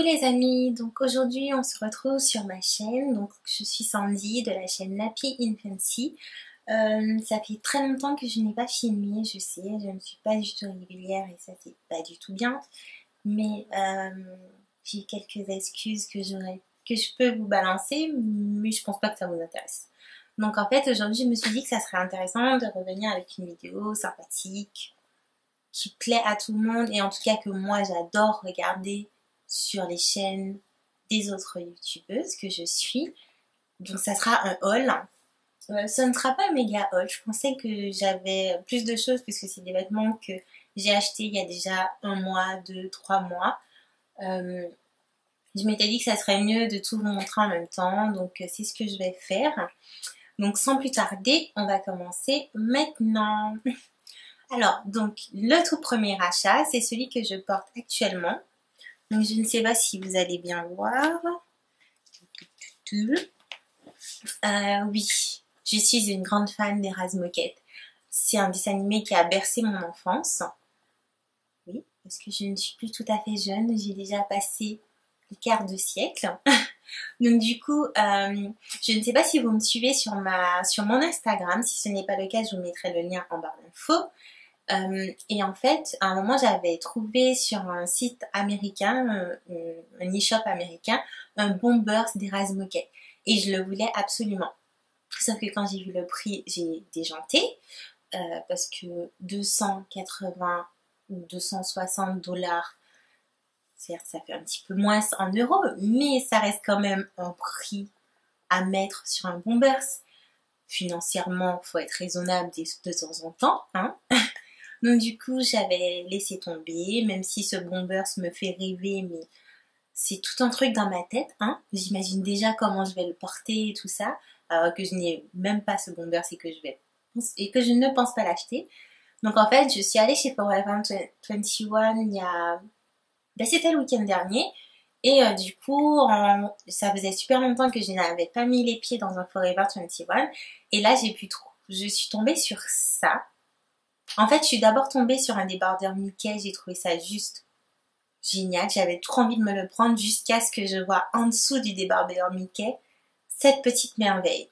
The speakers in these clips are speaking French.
Coucou les amis, donc aujourd'hui on se retrouve sur ma chaîne, donc je suis Sandy de la chaîne Nappy Infancy. Ça fait très longtemps que je n'ai pas filmé, je sais, je ne suis pas du tout régulière et ça c'est pas du tout bien, mais j'ai quelques excuses que je peux vous balancer, mais je pense pas que ça vous intéresse. Donc en fait aujourd'hui je me suis dit que ça serait intéressant de revenir avec une vidéo sympathique, qui plaît à tout le monde et en tout cas que moi j'adore regarder sur les chaînes des autres youtubeuses que je suis. Donc ça sera un haul. Ce ne sera pas un méga haul. Je pensais que j'avais plus de choses puisque c'est des vêtements que j'ai achetés il y a déjà 1 mois, 2, 3 mois. Je m'étais dit que ça serait mieux de tout vous montrer en même temps. Donc c'est ce que je vais faire. Donc sans plus tarder, on va commencer maintenant. Alors, donc, le tout premier achat, c'est celui que je porte actuellement. Donc, je ne sais pas si vous allez bien voir. Oui, je suis une grande fan d'Erasmus Moquette. C'est un dessin animé qui a bercé mon enfance. Oui, parce que je ne suis plus tout à fait jeune. J'ai déjà passé le quart de siècle. Donc, du coup, je ne sais pas si vous me suivez sur mon Instagram. Si ce n'est pas le cas, je vous mettrai le lien en barre d'infos. Et en fait, à un moment, j'avais trouvé sur un site américain, un e-shop américain, un Bombers d'Erasmus Moquette. Et je le voulais absolument. Sauf que quand j'ai vu le prix, j'ai déjanté. Parce que 280 ou 260 $, certes, ça fait un petit peu moins en euros, mais ça reste quand même un prix à mettre sur un Bombers. Financièrement, il faut être raisonnable de temps en temps, hein. Donc du coup, j'avais laissé tomber, même si ce Bombers me fait rêver, mais c'est tout un truc dans ma tête, hein. J'imagine déjà comment je vais le porter et tout ça, alors que je n'ai même pas ce Bombers et que je ne pense pas l'acheter. Donc en fait, je suis allée chez Forever 21 il y a... c'était le week-end dernier. Et du coup, ça faisait super longtemps que je n'avais pas mis les pieds dans un Forever 21. Et là, je suis tombée sur ça. En fait, je suis d'abord tombée sur un débardeur Mickey, j'ai trouvé ça juste génial. J'avais trop envie de me le prendre jusqu'à ce que je vois en dessous du débardeur Mickey cette petite merveille.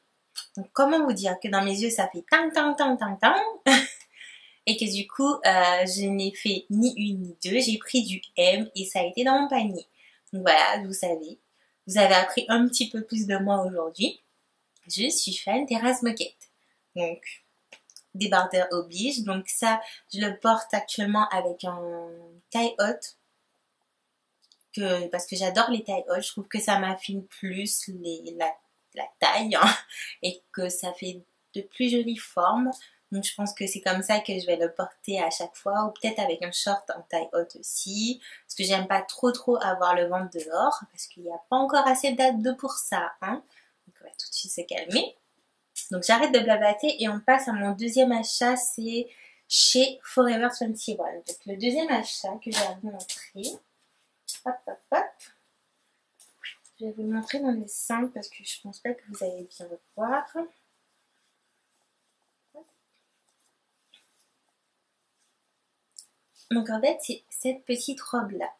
Donc, comment vous dire que dans mes yeux, ça fait tang tang tang tang tang et que du coup, je n'ai fait ni une ni deux. J'ai pris du M et ça a été dans mon panier. Donc voilà, vous savez, vous avez appris un petit peu plus de moi aujourd'hui. Je suis fan d'Erasmus Moquette. Donc, débardeur oblige, donc ça je le porte actuellement avec un taille haute parce que j'adore les tailles hautes, je trouve que ça m'affine plus la taille, hein, et que ça fait de plus jolies formes. Donc je pense que c'est comme ça que je vais le porter à chaque fois, ou peut-être avec un short en taille haute aussi, parce que j'aime pas trop avoir le ventre dehors, parce qu'il n'y a pas encore assez d'abdos pour ça, hein. Donc on va tout de suite se calmer. Donc j'arrête de blablater et on passe à mon deuxième achat, c'est chez Forever 21. Donc le deuxième achat que j'ai à vous montrer, hop hop hop, je vais vous le montrer dans les 5 parce que je pense pas que vous allez bien le voir. Donc en fait c'est cette petite robe là.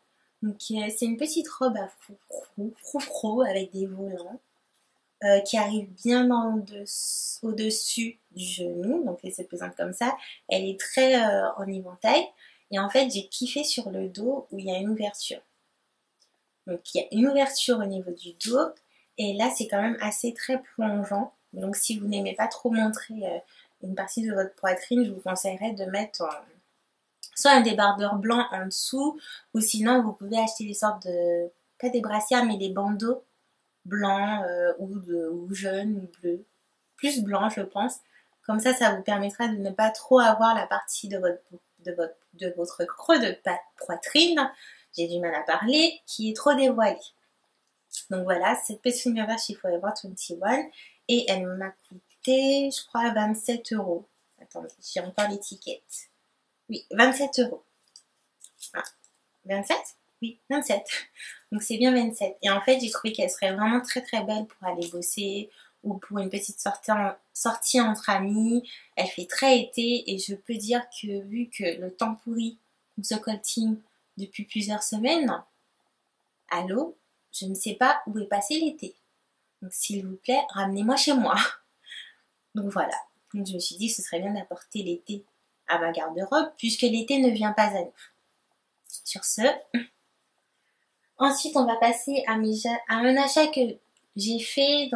Donc c'est une petite robe à froufrou avec des volants. Qui arrive bien au-dessus du genou, donc elle se présente comme ça. Elle est très en éventail et en fait j'ai kiffé sur le dos où il y a une ouverture. Donc il y a une ouverture au niveau du dos et là c'est quand même assez très plongeant. Donc si vous n'aimez pas trop montrer une partie de votre poitrine, je vous conseillerais de mettre soit un débardeur blanc en dessous ou sinon vous pouvez acheter des sortes de, pas des brassières mais des bandeaux blanc ou jaune ou bleu, plus blanc je pense. Comme ça vous permettra de ne pas trop avoir la partie de votre creux de poitrine, j'ai du mal à parler, qui est trop dévoilée. Donc voilà, cette petite lumière chez Forever 21 et elle m'a coûté je crois 27 €. Attendez, j'ai encore l'étiquette. Oui, 27 €. Ah, 27 ? Oui, 27. Donc c'est bien 27. Et en fait, j'ai trouvé qu'elle serait vraiment très très belle pour aller bosser ou pour une petite sortie entre amis. Elle fait très été et je peux dire que vu que le temps pourri, on se coltine depuis plusieurs semaines, allô, je ne sais pas où est passé l'été. Donc s'il vous plaît, ramenez-moi chez moi. Donc voilà. Donc je me suis dit que ce serait bien d'apporter l'été à ma garde-robe puisque l'été ne vient pas à nous. Sur ce, ensuite on va passer à un achat que j'ai fait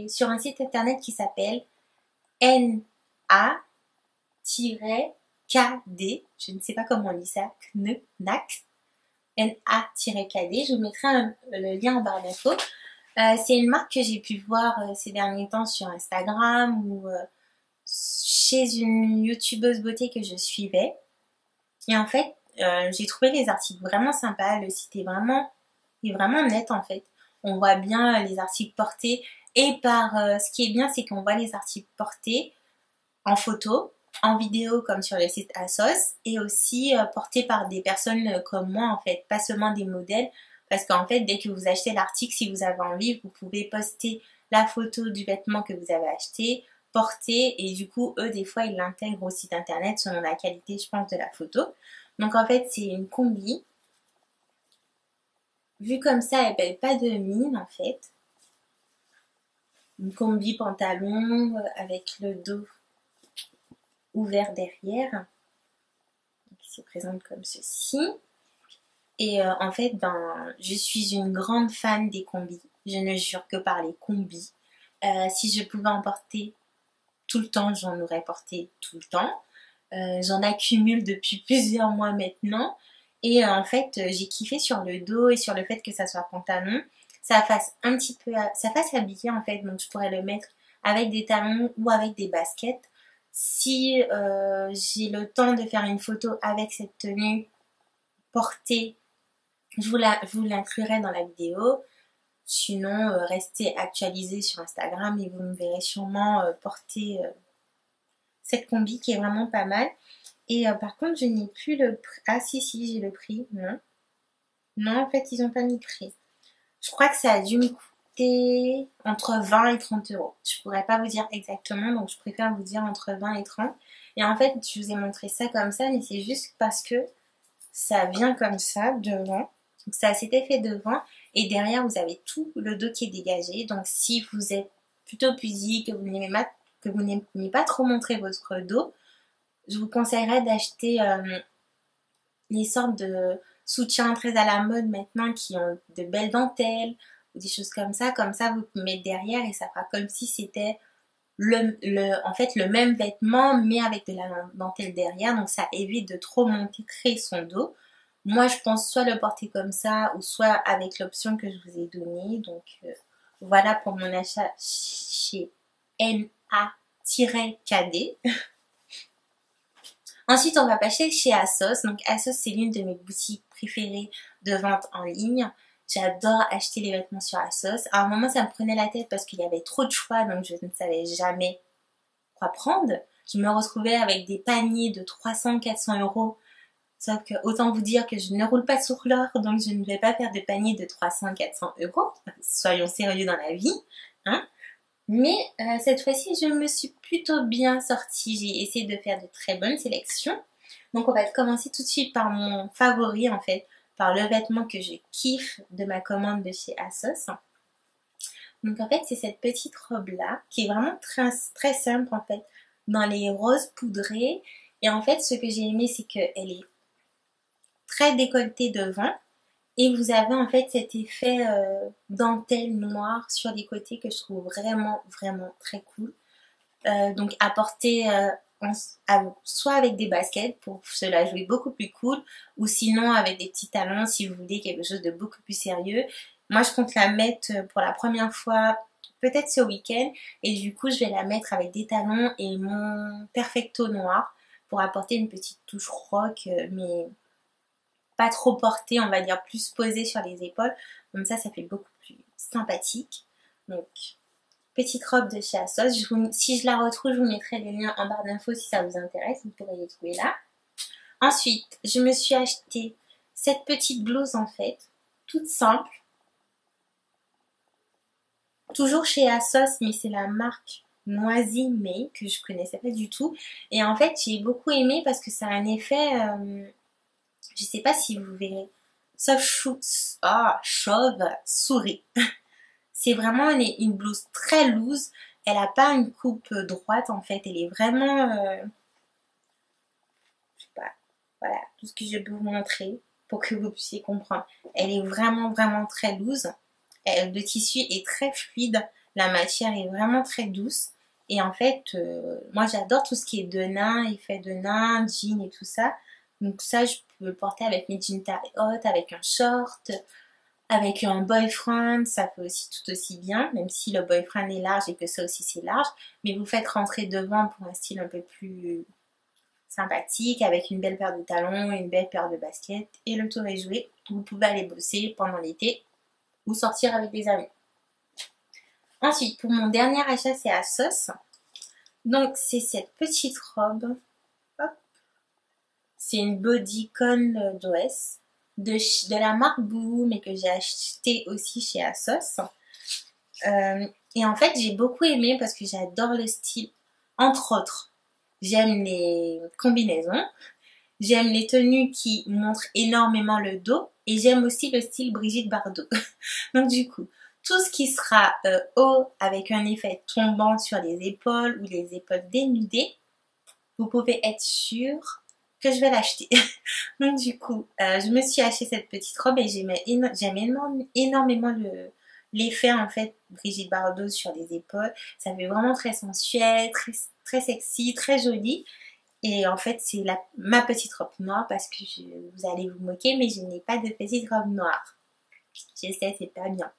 sur un site internet qui s'appelle NA-KD. Je ne sais pas comment on dit ça. NAC. NA-KD. Je vous mettrai le lien en barre d'infos. C'est une marque que j'ai pu voir ces derniers temps sur Instagram ou chez une youtubeuse beauté que je suivais. Et en fait, j'ai trouvé les articles vraiment sympas. Le site est vraiment net en fait. On voit bien les articles portés. Et ce qui est bien, c'est qu'on voit les articles portés en photo, en vidéo comme sur le site ASOS et aussi portés par des personnes comme moi en fait, pas seulement des modèles. Parce qu'en fait, dès que vous achetez l'article, si vous avez envie, vous pouvez poster la photo du vêtement que vous avez acheté, porter, et du coup, eux, des fois, ils l'intègrent au site internet selon la qualité, je pense, de la photo. Donc, en fait, c'est une combi. Vu comme ça, elle paye pas de mine, en fait. Une combi pantalon avec le dos ouvert derrière. Qui se présente comme ceci. Et en fait, je suis une grande fan des combis. Je ne jure que par les combis. Si je pouvais en porter tout le temps, j'en aurais porté tout le temps. J'en accumule depuis plusieurs mois maintenant. Et en fait, j'ai kiffé sur le dos et sur le fait que ça soit pantalon. Ça fasse habillé en fait. Donc je pourrais le mettre avec des talons ou avec des baskets. Si j'ai le temps de faire une photo avec cette tenue portée, je vous l'inclurai dans la vidéo. Sinon, restez actualisés sur Instagram et vous me verrez sûrement porter cette combi qui est vraiment pas mal. Et par contre, je n'ai plus le prix. Ah si, j'ai le prix. Non. Non, en fait, ils n'ont pas mis le prix. Je crois que ça a dû me coûter entre 20 et 30 euros. Je pourrais pas vous dire exactement, donc je préfère vous dire entre 20 et 30. Et en fait, je vous ai montré ça comme ça, mais c'est juste parce que ça vient comme ça devant. Donc ça a cet effet devant et derrière vous avez tout le dos qui est dégagé. Donc si vous êtes plutôt pudique, que vous n'aimez pas trop montrer votre dos, je vous conseillerais d'acheter les sortes de soutiens très à la mode maintenant qui ont de belles dentelles ou des choses comme ça. Comme ça vous pouvez mettre derrière et ça fera comme si c'était en fait le même vêtement mais avec de la dentelle derrière. Donc ça évite de trop montrer son dos. Moi, je pense soit le porter comme ça ou soit avec l'option que je vous ai donnée. Donc, voilà pour mon achat chez NA-KD. Ensuite, on va passer chez ASOS. Donc, ASOS, c'est l'une de mes boutiques préférées de vente en ligne. J'adore acheter les vêtements sur ASOS. À un moment, ça me prenait la tête parce qu'il y avait trop de choix, donc je ne savais jamais quoi prendre. Je me retrouvais avec des paniers de 300-400 euros. Sauf que autant vous dire que je ne roule pas sur l'or, donc je ne vais pas faire de panier de 300-400 euros. Soyons sérieux dans la vie. Hein. Mais cette fois-ci, je me suis plutôt bien sortie. J'ai essayé de faire de très bonnes sélections. Donc on va commencer tout de suite par mon favori en fait, par le vêtement que je kiffe de ma commande de chez ASOS. Donc en fait, c'est cette petite robe-là, qui est vraiment très, très simple en fait, dans les roses poudrés. Et en fait, ce que j'ai aimé, c'est qu'elle est très décolleté devant et vous avez en fait cet effet dentelle noire sur les côtés que je trouve vraiment très cool. Donc à porter soit avec des baskets pour se la jouer beaucoup plus cool ou sinon avec des petits talons si vous voulez quelque chose de beaucoup plus sérieux. Moi je compte la mettre pour la première fois peut-être ce week-end et du coup je vais la mettre avec des talons et mon perfecto noir pour apporter une petite touche rock mais pas trop portée, on va dire plus posée sur les épaules. Comme ça fait beaucoup plus sympathique. Donc, petite robe de chez ASOS. Si je la retrouve, je vous mettrai les liens en barre d'infos si ça vous intéresse. Vous pourrez les trouver là. Ensuite, je me suis acheté cette petite blouse en fait, toute simple. Toujours chez ASOS, mais c'est la marque Noisy May que je connaissais pas du tout. Et en fait, j'ai beaucoup aimé parce que ça a un effet... je sais pas si vous verrez chauve souris. C'est vraiment une blouse très loose. Elle n'a pas une coupe droite en fait. Elle est vraiment... je sais pas. Voilà, tout ce que je peux vous montrer pour que vous puissiez comprendre. Elle est vraiment, vraiment très loose. Le tissu est très fluide. La matière est vraiment très douce. Et en fait, moi j'adore tout ce qui est denim, effet denim, jean et tout ça. Donc ça, je peux le porter avec mes jeans taille haute, avec un short, avec un boyfriend, ça peut aussi tout aussi bien, même si le boyfriend est large et que ça aussi c'est large. Mais vous faites rentrer devant pour un style un peu plus sympathique, avec une belle paire de talons, une belle paire de baskets, et le tour est joué. Vous pouvez aller bosser pendant l'été ou sortir avec des amis. Ensuite, pour mon dernier achat, c'est ASOS. Donc, c'est cette petite robe. Hop. C'est une bodycon d'OS de la marque Boo, mais que j'ai acheté aussi chez ASOS. Et en fait, j'ai beaucoup aimé parce que j'adore le style. Entre autres, j'aime les combinaisons. J'aime les tenues qui montrent énormément le dos. Et j'aime aussi le style Brigitte Bardot. Donc, du coup... tout ce qui sera haut avec un effet tombant sur les épaules ou les épaules dénudées, vous pouvez être sûr que je vais l'acheter. Donc du coup, je me suis acheté cette petite robe et j'aime énormément l'effet en fait Brigitte Bardot sur les épaules. Ça fait vraiment très sensuel, très, très sexy, très joli. Et en fait, c'est ma petite robe noire parce que vous allez vous moquer, mais je n'ai pas de petite robe noire. Je sais, c'est pas bien.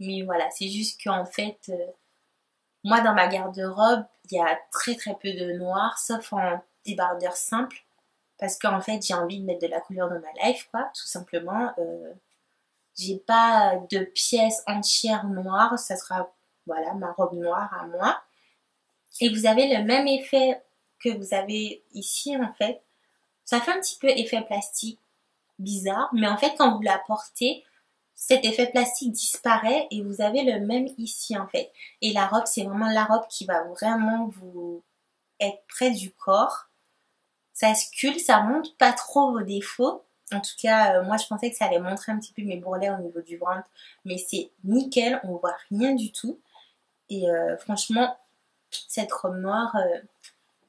Mais voilà, c'est juste qu'en fait, moi dans ma garde-robe, il y a très très peu de noir, sauf en débardeur simple. Parce qu'en fait, j'ai envie de mettre de la couleur dans ma life, quoi, tout simplement. J'ai pas de pièces entières noires, ça sera, voilà, ma robe noire à moi. Et vous avez le même effet que vous avez ici, en fait. Ça fait un petit peu effet plastique, bizarre, mais en fait, quand vous la portez, cet effet plastique disparaît et vous avez le même ici en fait. Et la robe, c'est vraiment la robe qui va vraiment vous être près du corps. Ça sculpte, ça montre pas trop vos défauts. En tout cas, moi je pensais que ça allait montrer un petit peu mes bourrelets au niveau du ventre. Mais c'est nickel, on voit rien du tout. Et franchement, cette robe noire,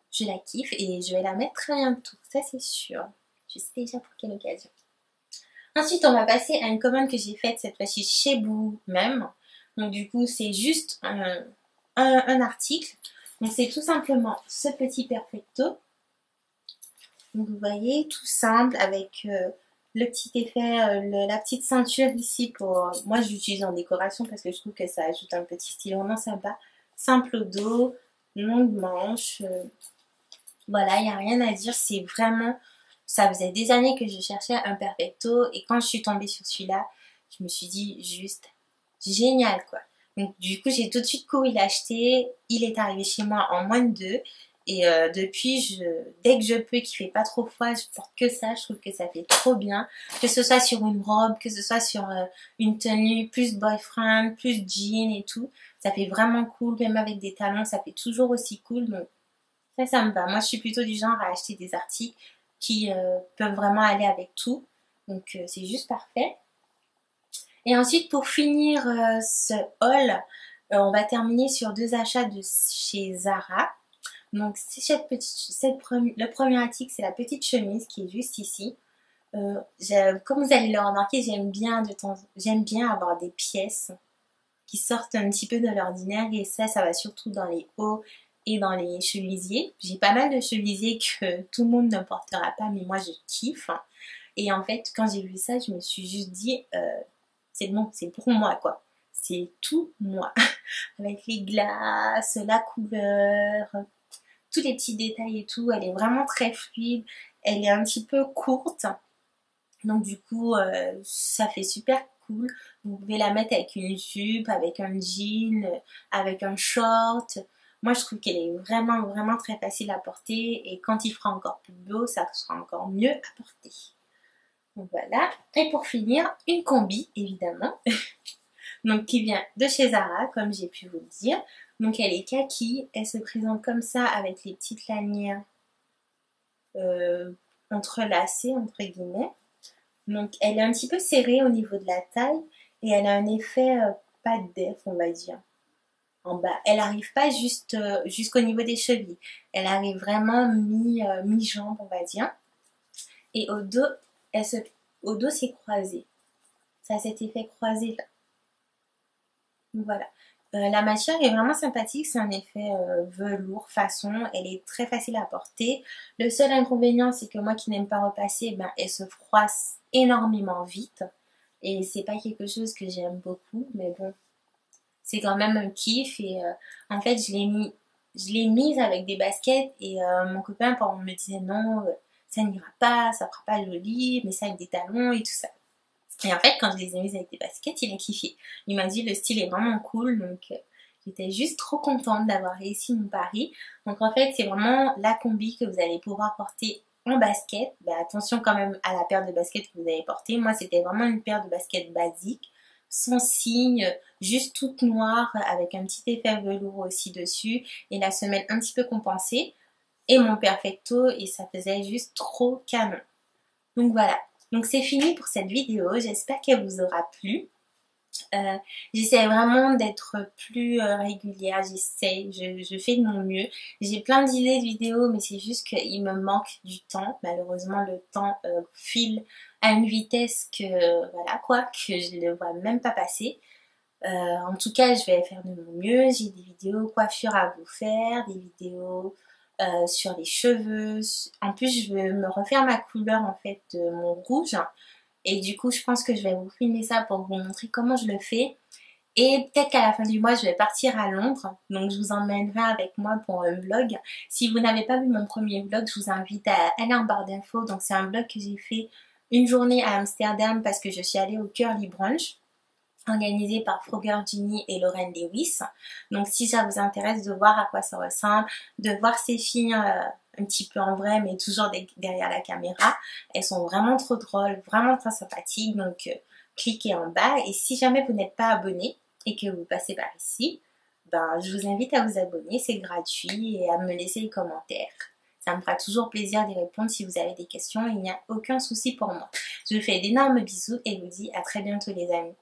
je la kiffe et je vais la mettre très bientôt. Ça c'est sûr. Je sais déjà pour quelle occasion. Ensuite, on va passer à une commande que j'ai faite cette fois-ci chez Boo même. Donc du coup, c'est juste un article. Donc c'est tout simplement ce petit perfecto. Donc vous voyez, tout simple avec le petit effet, la petite ceinture ici pour... moi, je l'utilise en décoration parce que je trouve que ça ajoute un petit style vraiment sympa. Simple au dos, longue manche. Voilà, il n'y a rien à dire. C'est vraiment... ça faisait des années que je cherchais un perfecto et quand je suis tombée sur celui-là, je me suis dit juste génial quoi. Donc du coup j'ai tout de suite couru l'acheter, il est arrivé chez moi en moins de 2 et depuis dès que je peux, qu'il fait pas trop froid, je porte que ça, je trouve que ça fait trop bien, que ce soit sur une robe, que ce soit sur une tenue plus boyfriend, plus jean et tout, ça fait vraiment cool, même avec des talons ça fait toujours aussi cool, donc ça me va. Moi je suis plutôt du genre à acheter des articles qui peuvent vraiment aller avec tout. Donc c'est juste parfait. Et ensuite pour finir ce haul, on va terminer sur 2 achats de chez Zara. Donc le premier article, c'est la petite chemise qui est juste ici. Comme vous allez le remarquer, j'aime bien avoir des pièces qui sortent un petit peu de l'ordinaire et ça va surtout dans les hauts et dans les chemisiers. J'ai pas mal de chemisiers que tout le monde ne portera pas, mais moi je kiffe. Et en fait, quand j'ai vu ça, je me suis juste dit, c'est bon, c'est pour moi quoi. C'est tout moi. Avec les glaces, la couleur, tous les petits détails et tout. Elle est vraiment très fluide. Elle est un petit peu courte. Donc du coup, ça fait super cool. Vous pouvez la mettre avec une jupe, avec un jean, avec un short. Moi, je trouve qu'elle est vraiment, vraiment très facile à porter. Et quand il fera encore plus beau, ça sera encore mieux à porter. Donc voilà. Et pour finir, une combi, évidemment. Donc qui vient de chez Zara, comme j'ai pu vous le dire. Donc elle est kaki. Elle se présente comme ça avec les petites lanières entrelacées, entre guillemets. Donc elle est un petit peu serrée au niveau de la taille et elle a un effet pas def, on va dire, en bas. Elle n'arrive pas juste jusqu'au niveau des chevilles. Elle arrive vraiment mi-jambe, on va dire. Et au dos, au dos c'est croisé. Ça a cet effet croisé là. Donc voilà. La matière est vraiment sympathique, c'est un effet velours, façon, elle est très facile à porter. Le seul inconvénient, c'est que moi qui n'aime pas repasser, ben, elle se froisse énormément vite. Et c'est pas quelque chose que j'aime beaucoup, mais bon, c'est quand même un kiff. Et en fait, je l'ai mise avec des baskets et mon copain, par exemple, me disait non, ça n'ira pas, ça fera pas joli, mais ça avec des talons et tout ça. Et en fait, quand je les ai mises avec des baskets, il a kiffé. Il m'a dit le style est vraiment cool, donc j'étais juste trop contente d'avoir réussi mon pari. Donc en fait, c'est vraiment la combi que vous allez pouvoir porter en basket. Ben, attention quand même à la paire de baskets que vous avez portée. Moi, c'était vraiment une paire de baskets basique, sans signe, juste toute noire, avec un petit effet velours aussi dessus, et la semelle un petit peu compensée, et mon perfecto, et ça faisait juste trop canon. Donc voilà, donc c'est fini pour cette vidéo, j'espère qu'elle vous aura plu. J'essaie vraiment d'être plus régulière, je fais de mon mieux. J'ai plein d'idées de vidéos, mais c'est juste qu'il me manque du temps. Malheureusement, le temps file à une vitesse que, voilà quoi, que je ne le vois même pas passer. En tout cas, je vais faire de mon mieux. J'ai des vidéos coiffure à vous faire, des vidéos sur les cheveux. En plus, je veux me refaire ma couleur en fait de mon rouge. Et du coup, je pense que je vais vous filmer ça pour vous montrer comment je le fais. Et peut-être qu'à la fin du mois, je vais partir à Londres. Donc, je vous emmènerai avec moi pour un vlog. Si vous n'avez pas vu mon premier vlog, je vous invite à aller en barre d'infos. Donc, c'est un vlog que j'ai fait une journée à Amsterdam parce que je suis allée au Curly Brunch, organisé par Frogger Ginny et Lauren Lewis. Donc si ça vous intéresse de voir à quoi ça ressemble, de voir ces filles un petit peu en vrai mais toujours derrière la caméra, elles sont vraiment trop drôles, vraiment très sympathiques, donc cliquez en bas. Et si jamais vous n'êtes pas abonné et que vous passez par ici, ben, je vous invite à vous abonner, c'est gratuit, et à me laisser des commentaires. Ça me fera toujours plaisir d'y répondre si vous avez des questions, il n'y a aucun souci pour moi. Je vous fais d'énormes bisous et vous dis à très bientôt les amis.